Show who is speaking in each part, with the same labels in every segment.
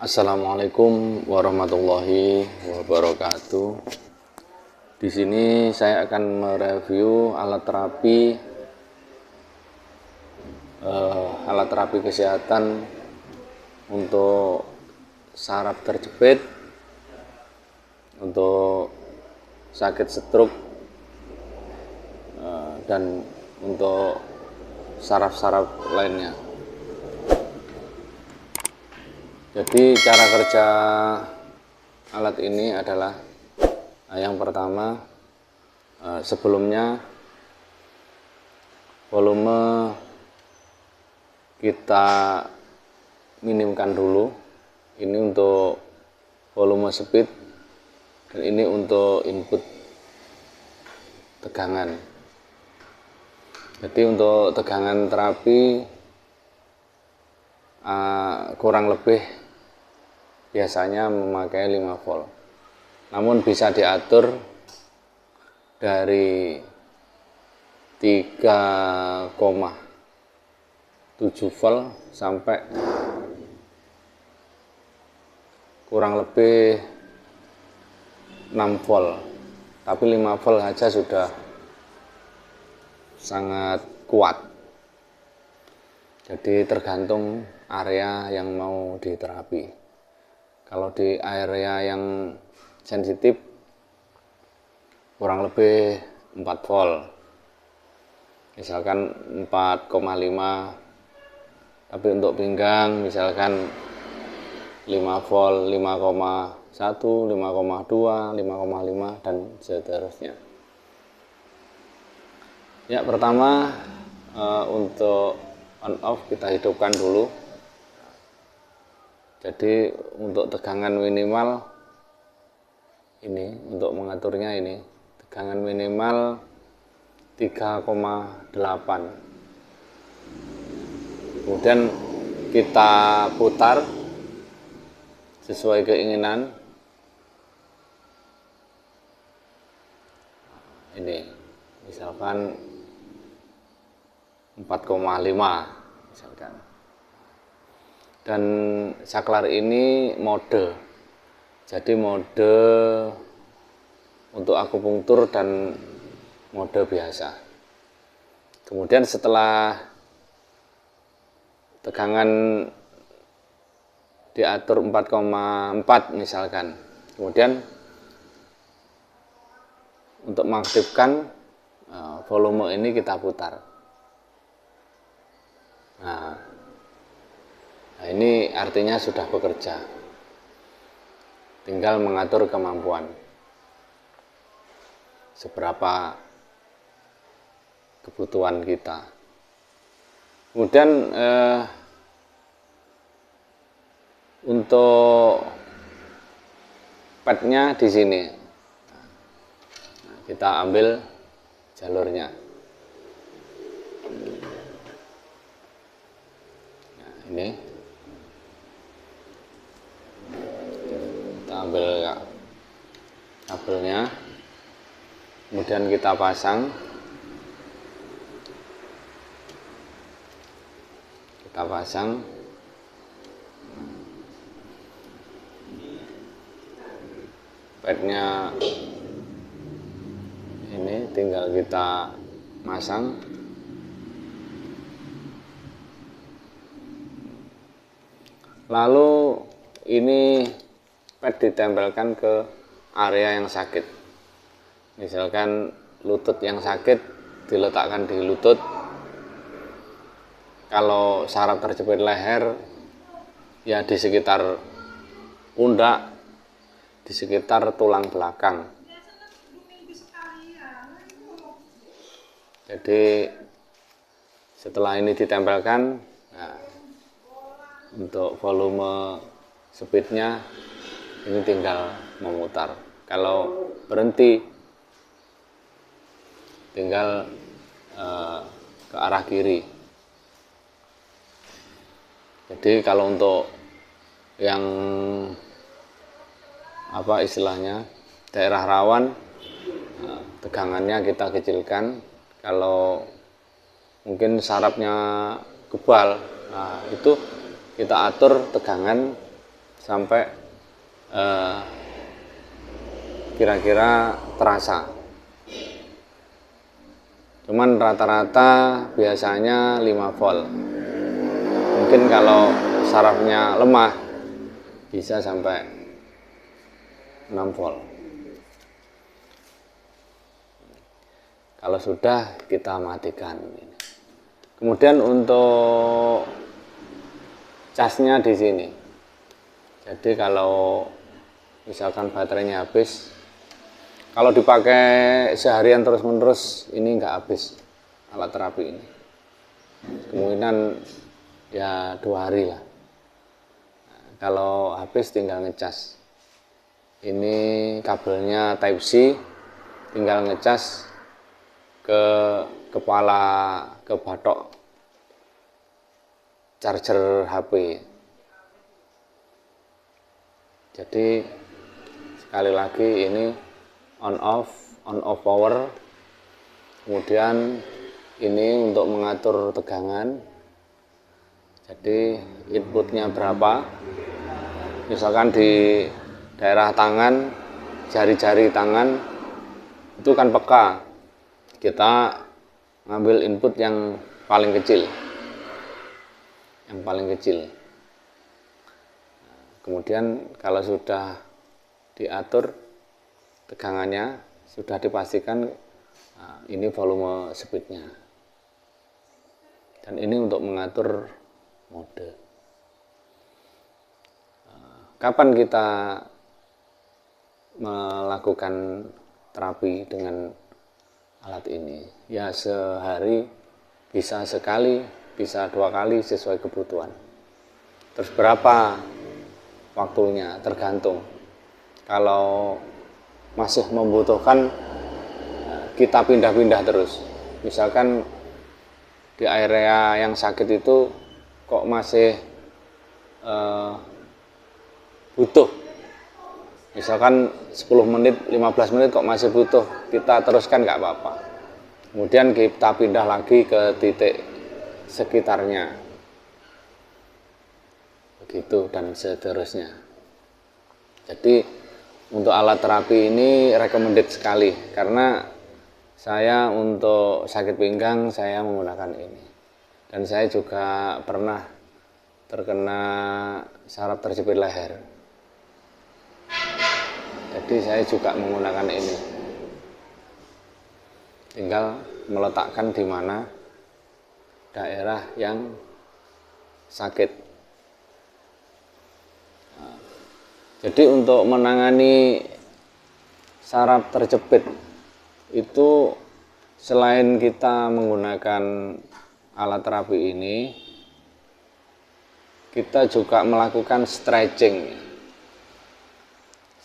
Speaker 1: Assalamualaikum warahmatullahi wabarakatuh. Di sini saya akan mereview alat terapi kesehatan untuk saraf terjepit, untuk sakit stroke, dan untuk saraf-saraf lainnya. Jadi cara kerja alat ini adalah yang pertama, sebelumnya volume kita minimkan dulu. Ini untuk volume speed dan ini untuk input tegangan. Jadi untuk tegangan terapi kurang lebih biasanya memakai 5 volt, namun bisa diatur dari 3,7 volt sampai kurang lebih 6 volt, tapi 5 volt saja sudah sangat kuat. Jadi tergantung area yang mau diterapi. Kalau di area yang sensitif kurang lebih 4 volt, misalkan 4,5, tapi untuk pinggang misalkan 5 volt, 5,1, 5,2, 5,5 dan seterusnya. Ya, pertama untuk on off kita hidupkan dulu. Jadi untuk tegangan minimal ini, untuk mengaturnya ini tegangan minimal 3,8. Kemudian kita putar sesuai keinginan. Ini misalkan 4,5 misalkan. Dan saklar ini mode, jadi mode untuk akupunktur dan mode biasa. Kemudian setelah tegangan diatur 4,4 misalkan, kemudian untuk mengaktifkan volume ini kita putar. Nah, ini artinya sudah bekerja, tinggal mengatur kemampuan seberapa kebutuhan kita. Kemudian untuk padnya di sini, kita ambil jalurnya. Nah, ini ambil kabelnya, kemudian kita pasang, padnya ini tinggal kita masang. Lalu ini pad ditempelkan ke area yang sakit. Misalkan lutut yang sakit diletakkan di lutut. Kalau saraf terjepit leher, ya di sekitar pundak, di sekitar tulang belakang. Jadi setelah ini ditempelkan, nah, untuk volume speednya ini tinggal memutar. Kalau berhenti tinggal ke arah kiri. Jadi kalau untuk yang apa istilahnya daerah rawan, tegangannya kita kecilkan. Kalau mungkin sarafnya kebal, nah itu kita atur tegangan sampai kira-kira terasa. Cuman rata-rata biasanya 5 volt. Mungkin kalau sarafnya lemah bisa sampai 6 volt. Kalau sudah, kita matikan. Kemudian untuk casnya di sini. Jadi kalau misalkan baterainya habis, kalau dipakai seharian terus-menerus, ini nggak habis alat terapi ini. Kemungkinan ya 2 hari lah. Nah, kalau habis tinggal ngecas. Ini kabelnya Type C, tinggal ngecas ke kepala, ke batok charger HP. Jadi sekali lagi ini on off power. Kemudian ini untuk mengatur tegangan. Jadi inputnya berapa, misalkan di daerah tangan, jari-jari tangan itu kan peka, kita ngambil input yang paling kecil, kemudian kalau sudah diatur tegangannya, sudah dipastikan ini volume speednya, dan ini untuk mengatur mode. Kapan kita melakukan terapi dengan alat ini? Ya sehari bisa sekali, bisa 2 kali sesuai kebutuhan. Terus berapa waktunya? Tergantung. Kalau masih membutuhkan, kita pindah-pindah terus. Misalkan di area yang sakit itu kok masih butuh, misalkan 10 menit, 15 menit kok masih butuh, kita teruskan nggak apa-apa. Kemudian kita pindah lagi ke titik sekitarnya, begitu dan seterusnya. Jadi untuk alat terapi ini recommended sekali, karena saya untuk sakit pinggang saya menggunakan ini, dan saya juga pernah terkena saraf terjepit leher. Jadi saya juga menggunakan ini. Tinggal meletakkan di mana daerah yang sakit. Jadi untuk menangani saraf terjepit itu, selain kita menggunakan alat terapi ini, kita juga melakukan stretching,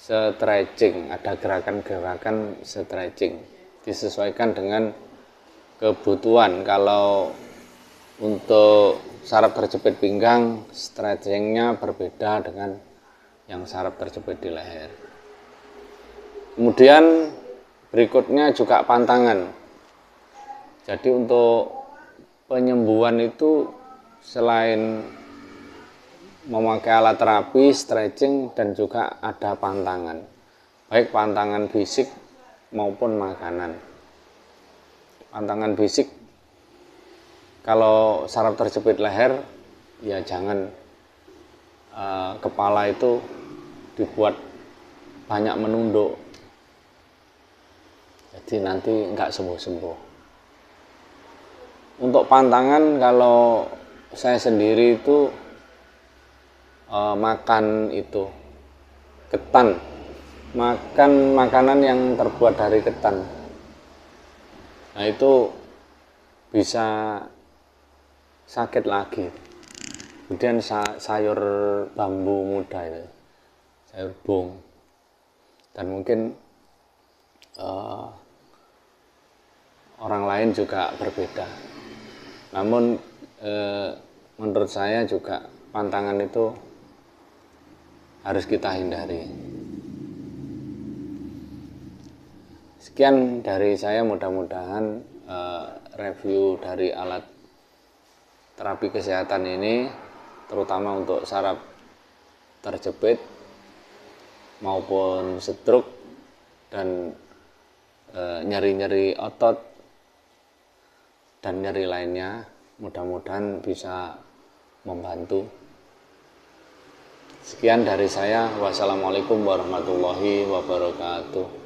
Speaker 1: ada gerakan-gerakan stretching, disesuaikan dengan kebutuhan. Kalau untuk saraf terjepit pinggang, stretchingnya berbeda dengan yang saraf terjepit di leher. Kemudian berikutnya juga pantangan. Jadi untuk penyembuhan itu selain memakai alat terapi, stretching, dan juga ada pantangan, baik pantangan fisik maupun makanan. Pantangan fisik, kalau saraf terjepit leher, ya jangan kepala itu dibuat banyak menunduk, jadi nanti nggak sembuh-sembuh. Untuk pantangan, kalau saya sendiri itu makan itu ketan, makan makanan yang terbuat dari ketan. Nah itu bisa sakit lagi. Kemudian sayur bambu muda itu, sayur bung, dan mungkin orang lain juga berbeda. Namun menurut saya juga pantangan itu harus kita hindari. Sekian dari saya, mudah-mudahan review dari alat terapi kesehatan ini, terutama untuk saraf terjepit maupun stroke dan nyeri-nyeri otot dan nyeri lainnya, mudah-mudahan bisa membantu. Sekian dari saya. Wassalamualaikum warahmatullahi wabarakatuh.